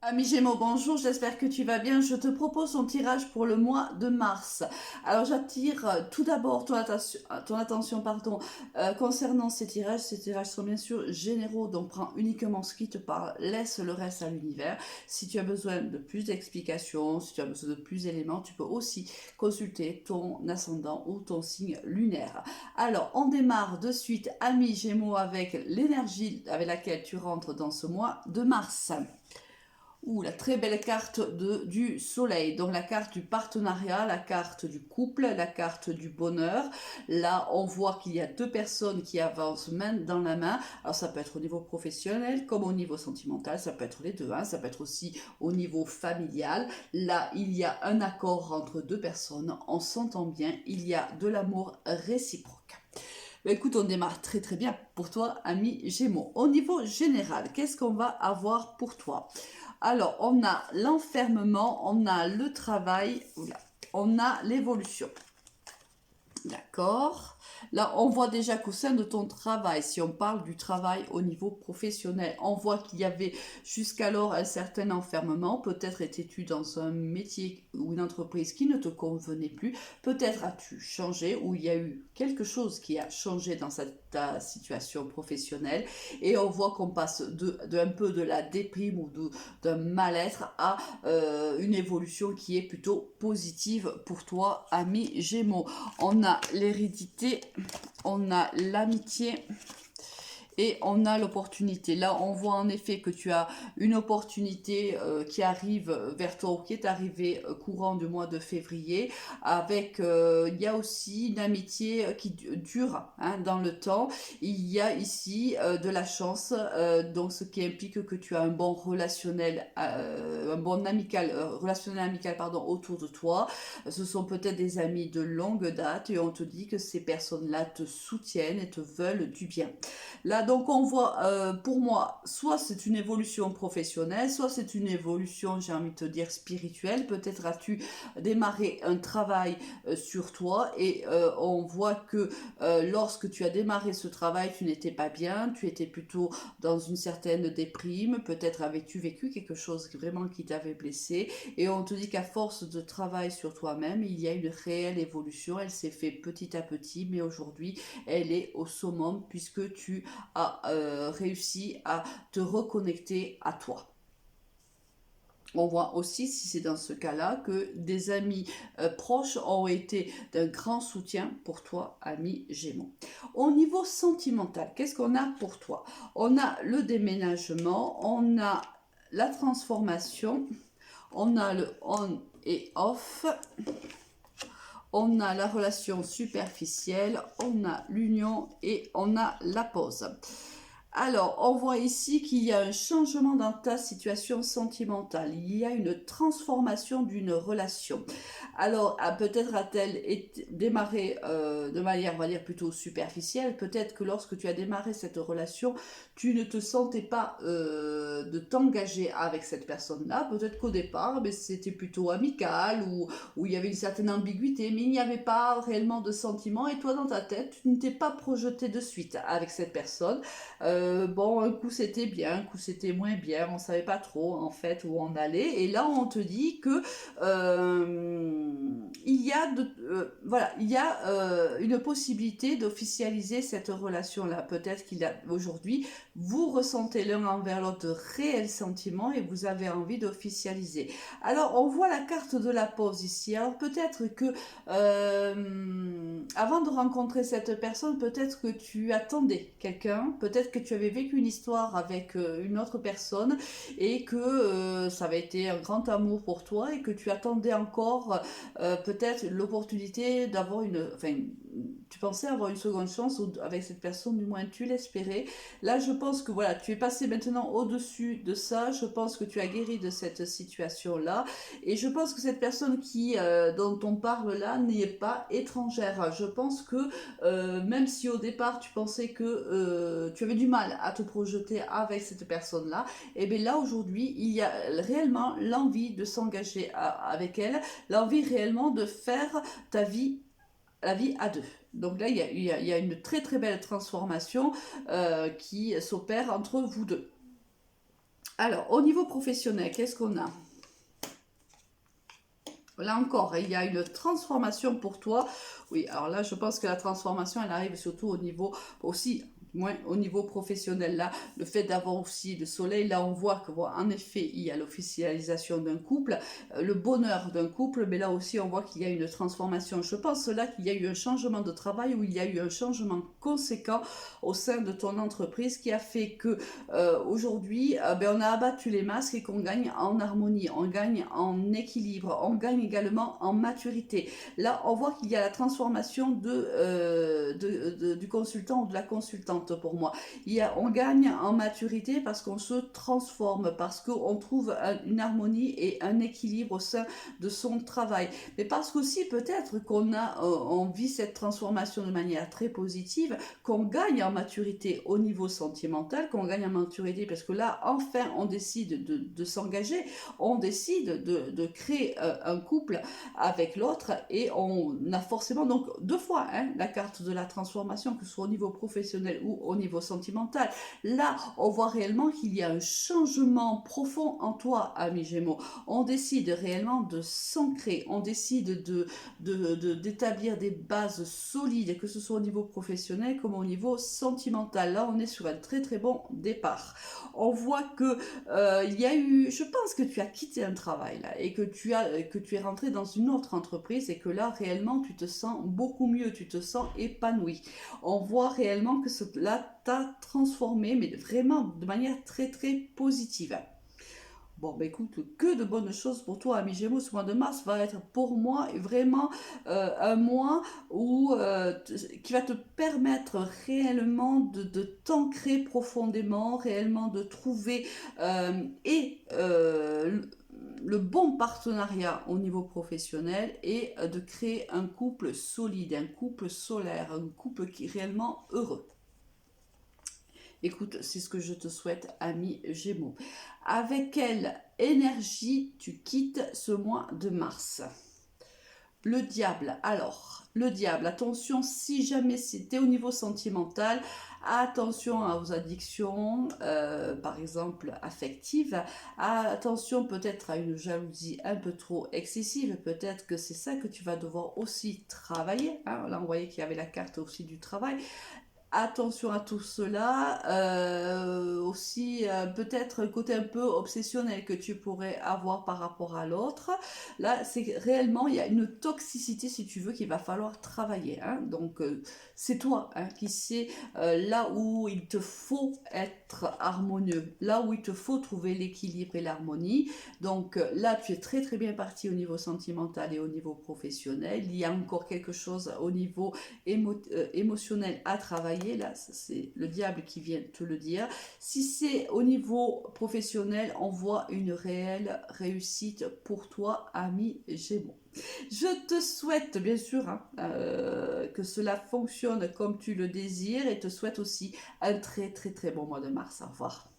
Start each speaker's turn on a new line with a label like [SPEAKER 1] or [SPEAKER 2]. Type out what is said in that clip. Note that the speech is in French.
[SPEAKER 1] Ami Gémeaux, bonjour, j'espère que tu vas bien. Je te propose un tirage pour le mois de mars. Alors j'attire tout d'abord ton attention concernant ces tirages. Ces tirages sont bien sûr généraux, donc prends uniquement ce qui te parle, laisse le reste à l'univers. Si tu as besoin de plus d'explications, si tu as besoin de plus d'éléments, tu peux aussi consulter ton ascendant ou ton signe lunaire. Alors on démarre de suite, ami Gémeaux, avec l'énergie avec laquelle tu rentres dans ce mois de mars. Ouh, la très belle carte du soleil, donc la carte du partenariat, la carte du couple, la carte du bonheur. Là, on voit qu'il y a deux personnes qui avancent main dans la main. Alors, ça peut être au niveau professionnel comme au niveau sentimental, ça peut être les deux, hein. Ça peut être aussi au niveau familial. Là, il y a un accord entre deux personnes, on s'entend bien, il y a de l'amour réciproque. Écoute, on démarre très très bien pour toi, ami Gémeaux. Au niveau général, qu'est-ce qu'on va avoir pour toi? Alors, on a l'enfermement, on a le travail, on a l'évolution. D'accord. Là, on voit déjà qu'au sein de ton travail, si on parle du travail au niveau professionnel, on voit qu'il y avait jusqu'alors un certain enfermement. Peut-être étais-tu dans un métier ou une entreprise qui ne te convenait plus. Peut-être as-tu changé ou il y a eu quelque chose qui a changé dans ta situation professionnelle. Et on voit qu'on passe un peu de la déprime ou d'un mal-être à une évolution qui est plutôt positive pour toi, ami Gémeaux. On a l'hérédité, on a l'amitié et on a l'opportunité. Là, on voit en effet que tu as une opportunité qui arrive vers toi ou qui est arrivée courant du mois de février. Avec, il y a aussi une amitié qui dure, hein, dans le temps. Il y a ici de la chance, donc ce qui implique que tu as un bon relationnel, un bon relationnel amical pardon, autour de toi. Ce sont peut-être des amis de longue date et on te dit que ces personnes-là te soutiennent et te veulent du bien. Là, donc, on voit, pour moi, soit c'est une évolution professionnelle, soit c'est une évolution, j'ai envie de te dire, spirituelle. Peut-être as-tu démarré un travail sur toi et on voit que lorsque tu as démarré ce travail, tu n'étais pas bien, tu étais plutôt dans une certaine déprime. Peut-être avais-tu vécu quelque chose vraiment qui t'avait blessé et on te dit qu'à force de travail sur toi-même, il y a une réelle évolution. Elle s'est fait petit à petit, mais aujourd'hui, elle est au summum puisque tu as réussi à te reconnecter à toi. On voit aussi, si c'est dans ce cas-là, que des amis proches ont été d'un grand soutien pour toi, ami Gémeaux. Au niveau sentimental, qu'est-ce qu'on a pour toi? On a le déménagement, on a la transformation, on a le on et off, on a la relation superficielle, on a l'union et on a la pause. Alors, on voit ici qu'il y a un changement dans ta situation sentimentale. Il y a une transformation d'une relation. Alors, peut-être a-t-elle démarré de manière, on va dire, plutôt superficielle. Peut-être que lorsque tu as démarré cette relation, tu ne te sentais pas de t'engager avec cette personne-là. Peut-être qu'au départ, mais c'était plutôt amical ou où il y avait une certaine ambiguïté, mais il n'y avait pas réellement de sentiment. Et toi, dans ta tête, tu ne t'es pas projeté de suite avec cette personne. Bon, un coup c'était bien, un coup c'était moins bien, on savait pas trop en fait où on allait. Et là, on te dit que il y a voilà, il y a une possibilité d'officialiser cette relation-là. Peut-être qu'il y a aujourd'hui, vous ressentez l'un envers l'autre de réels sentiments et vous avez envie d'officialiser. Alors, on voit la carte de la pause ici. Alors, peut-être que avant de rencontrer cette personne, peut-être que tu attendais quelqu'un, peut-être que tu avais vécu une histoire avec une autre personne et que ça avait été un grand amour pour toi et que tu attendais encore peut-être l'opportunité d'avoir enfin, tu pensais avoir une seconde chance avec cette personne, du moins tu l'espérais. Là, je pense que voilà, tu es passé maintenant au-dessus de ça. Je pense que tu as guéri de cette situation-là. Et je pense que cette personne dont on parle là n'est pas étrangère. Je pense que même si au départ tu pensais que tu avais du mal à te projeter avec cette personne-là, et bien là aujourd'hui il y a réellement l'envie de s'engager avec elle, l'envie réellement de faire la vie à deux. Donc là, il y a une très très belle transformation qui s'opère entre vous deux. Alors, au niveau professionnel, qu'est-ce qu'on a? Là encore, il y a une transformation pour toi. Oui, alors là, je pense que la transformation, elle arrive surtout au niveau aussi, moins au niveau professionnel. Là, le fait d'avoir aussi le soleil, là, on voit que, bon, en effet, il y a l'officialisation d'un couple, le bonheur d'un couple, mais là aussi, on voit qu'il y a une transformation. Je pense là qu'il y a eu un changement de travail, où il y a eu un changement conséquent au sein de ton entreprise qui a fait que aujourd'hui, ben, on a abattu les masques et qu'on gagne en harmonie, on gagne en équilibre, on gagne également en maturité. Là, on voit qu'il y a la transformation du consultant ou de la consultante pour moi. On gagne en maturité parce qu'on se transforme, parce qu'on trouve une harmonie et un équilibre au sein de son travail. Mais parce qu'aussi peut-être on vit cette transformation de manière très positive, qu'on gagne en maturité au niveau sentimental, qu'on gagne en maturité parce que là, enfin, on décide de s'engager, on décide de créer un couple avec l'autre et on a forcément donc deux fois la carte de la transformation, que ce soit au niveau professionnel ou au niveau sentimental. Là, on voit réellement qu'il y a un changement profond en toi, ami Gémeaux. On décide réellement de s'ancrer, on décide d'établir des bases solides, que ce soit au niveau professionnel comme au niveau sentimental. Là, on est sur un très très bon départ. On voit que il y a eu, je pense que tu as quitté un travail là et que tu es rentré dans une autre entreprise et que là réellement tu te sens beaucoup mieux, tu te sens épanoui. On voit réellement que cela t'a transformé, mais vraiment de manière très très positive. Bon, bah écoute, que de bonnes choses pour toi, ami Gémeaux. Ce mois de mars va être pour moi vraiment un mois qui va te permettre réellement de t'ancrer profondément, réellement de trouver le bon partenariat au niveau professionnel et de créer un couple solide, un couple solaire, un couple qui est réellement heureux. Écoute, c'est ce que je te souhaite, ami Gémeaux. Avec quelle énergie tu quittes ce mois de mars? Le diable, alors, le diable, attention, si jamais c'était au niveau sentimental, attention aux addictions, par exemple affectives, attention peut-être à une jalousie un peu trop excessive, peut-être que c'est ça que tu vas devoir aussi travailler, hein. Là on voyait qu'il y avait la carte aussi du travail. Attention à tout cela, aussi peut-être un côté un peu obsessionnel que tu pourrais avoir par rapport à l'autre. Là, c'est réellement, il y a une toxicité, si tu veux, qu'il va falloir travailler, hein. Donc, c'est toi qui sais là où il te faut être harmonieux, là où il te faut trouver l'équilibre et l'harmonie. Donc, là, tu es très très bien parti au niveau sentimental et au niveau professionnel. Il y a encore quelque chose au niveau émotionnel à travailler. Là, c'est le diable qui vient te le dire. Si c'est au niveau professionnel, on voit une réelle réussite pour toi, ami Gémeaux. Je te souhaite bien sûr que cela fonctionne comme tu le désires et te souhaite aussi un très très très bon mois de mars. Au revoir.